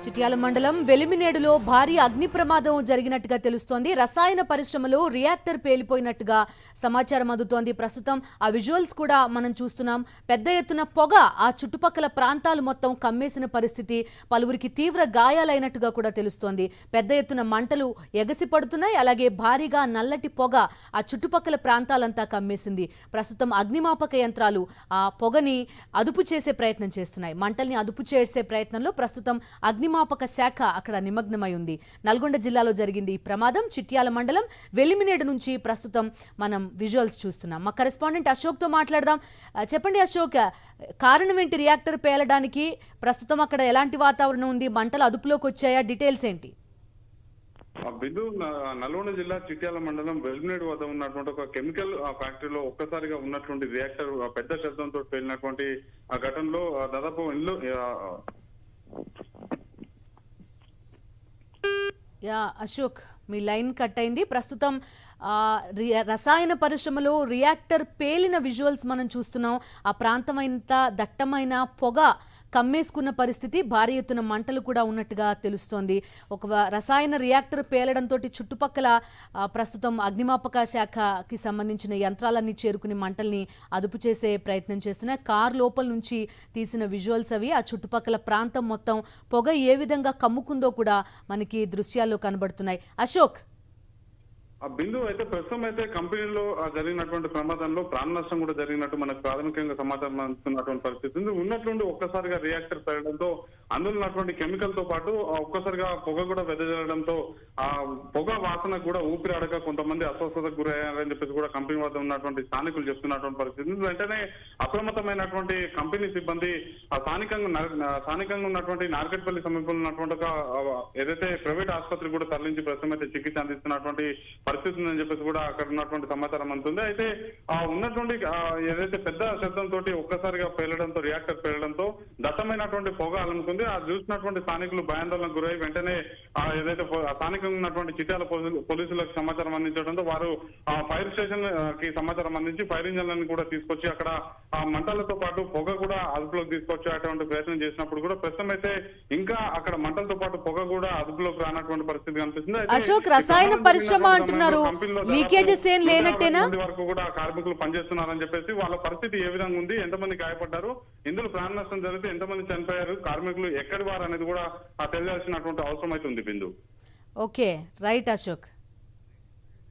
చిట్యాల మండలం వెలిమినేడులో భారీ అగ్ని ప్రమాదం జరిగినట్టుగా తెలుస్తోంది. రసాయన పరిశ్రమలో రియాక్టర్ పేలిపోయినట్టుగా సమాచారం అందుతోంది. ప్రస్తుతం ఆ విజువల్స్ కూడా మనం చూస్తున్నాం. పెద్ద ఎత్తున పొగ ఆ చుట్టుపక్కల ప్రాంతాలు మొత్తం కమ్మేసిన పరిస్థితి, పలువురికి తీవ్ర గాయాలైనట్టుగా కూడా తెలుస్తోంది. పెద్ద ఎత్తున మంటలు ఎగసి పడుతున్నాయి. అలాగే భారీగా నల్లటి పొగ ఆ చుట్టుపక్కల ప్రాంతాలంతా కమ్మేసింది. ప్రస్తుతం అగ్నిమాపక యంత్రాలు ఆ పొగని అదుపు చేసే ప్రయత్నం చేస్తున్నాయి. మంటల్ని అదుపు చేసే ప్రయత్నంలో ప్రస్తుతం అగ్నిమాపక శాఖ అక్కడ నిమగ్నమై ఉంది. నల్గొండ జిల్లాలో జరిగింది ఈ ప్రమాదం. చిట్యాల మండలం వెలిమినేడు నుంచి ప్రస్తుతం మనం విజువల్స్ చూస్తున్నాం. మా కరెస్పాండెంట్ అశోక్ తో మాట్లాడదాం. చెప్పండి అశోక్, కారణం ఏంటి రియాక్టర్ పేలడానికి? ప్రస్తుతం అక్కడ ఎలాంటి వాతావరణం ఉంది? మంటలు అదుపులోకి వచ్చాయా? డీటెయిల్స్ ఏంటి? బిందు నల్గొండ జిల్లా చిట్యాల మండలం వెల్మినేడు వద్ద ఉన్నటువంటి ఒక కెమికల్ ఫ్యాక్టరీలో ఒక్కసారిగా ఉన్నటువంటి రియాక్టర్ పెద్ద శబ్దంతో పేలినటువంటి ఆ ఘటనలో దాదాపు ఇల్లు అశోక్, మీ లైన్ కట్ అయింది. ప్రస్తుతం రసాయన పరిశ్రమలో రియాక్టర్ పేలిన విజువల్స్ మనం చూస్తున్నాం. ఆ ప్రాంతం అంతా దట్టమైన పొగ కమ్మేసుకున్న పరిస్థితి, భారీ ఎత్తున మంటలు కూడా ఉన్నట్టుగా తెలుస్తోంది. ఒక రసాయన రియాక్టర్ పేలడంతో చుట్టుపక్కల ప్రస్తుతం అగ్నిమాపక శాఖకి సంబంధించిన యంత్రాలన్నీ చేరుకుని మంటల్ని అదుపు చేసే ప్రయత్నం చేస్తున్నాయి. కార్ లోపల నుంచి తీసిన విజువల్స్ అవి. ఆ చుట్టుపక్కల ప్రాంతం మొత్తం పొగ ఏ విధంగా కమ్ముకుందో కూడా మనకి దృశ్యాల్లో కనబడుతున్నాయి. అశోక్, బిందు అయితే ప్రస్తుతం అయితే కంపెనీలో జరిగినటువంటి ప్రమాదంలో ప్రాణ నష్టం కూడా జరిగినట్టు మనకు ప్రాథమికంగా సమాచారం అందుతున్నటువంటి పరిస్థితి ఉంది. ఉన్నటువంటి ఒక్కసారిగా రియాక్టర్ పెరగడంతో అందులో ఉన్నటువంటి కెమికల్ తో పాటు ఒక్కసారిగా పొగ కూడా వెదజల్లడంతో ఆ పొగ వాసన కూడా ఊపిరాడక కొంతమంది అస్వస్థతకు గురయ్యారని చెప్పేసి కూడా కంపెనీ వద్ద ఉన్నటువంటి స్థానికులు చెప్తున్నటువంటి పరిస్థితి. వెంటనే అప్రమత్తమైనటువంటి కంపెనీ సిబ్బంది ఆ స్థానికంగా ఉన్నటువంటి నార్కెట్పల్లి సమీపంలో ఉన్నటువంటి ఒక ఏదైతే ప్రైవేట్ ఆసుపత్రి కూడా తరలించి ప్రస్తుతం అయితే చికిత్స అందిస్తున్నటువంటి పరిస్థితి ఉందని చెప్పేసి కూడా అక్కడ ఉన్నటువంటి సమాచారం అందుతుంది. అయితే ఉన్నటువంటి ఏదైతే పెద్ద శబ్దంతో ఒక్కసారిగా పేలడంతో రియాక్టర్ పేలడంతో దట్టమైనటువంటి పొగ అలుముకుంది. ఆ చూసినటువంటి స్థానికులు భయాందోళనకు గురై వెంటనే ఏదైతే స్థానికంగా ఉన్నటువంటి చిట్యాల పోలీసులకు సమాచారం అందించడంతో వారు ఫైర్ స్టేషన్ కి సమాచారం అందించి ఫైర్ ఇంజన్లను కూడా తీసుకొచ్చి అక్కడ ఆ మంటలతో పాటు పొగ కూడా అదుపులోకి తీసుకొచ్చేటువంటి ప్రయత్నం చేసినప్పుడు కూడా ప్రస్తుతం అయితే ఇంకా అక్కడ మంటలతో పాటు పొగ కూడా అదుపులోకి రానటువంటి పరిస్థితి కనిపిస్తుంది. అశోక్, రసాయన పరిశ్రమ అంటున్నారు, లీకేజెస్ ఏం లేనట్టేనా? వరకు కూడా కార్మికులు పనిచేస్తున్నారని చెప్పేసి వాళ్ళ పరిస్థితి ఏ విధంగా ఉంది, ఎంతమంది గాయపడ్డారు, ఇందులో ప్రాణ నష్టం జరిగితే ఎంతమంది చనిపోయారు, కార్మికులు ఎక్కడి వారు అనేది కూడా తెలియాల్సినటువంటి అవసరం అయితే ఉంది. బిందు. Okay, right Ashok.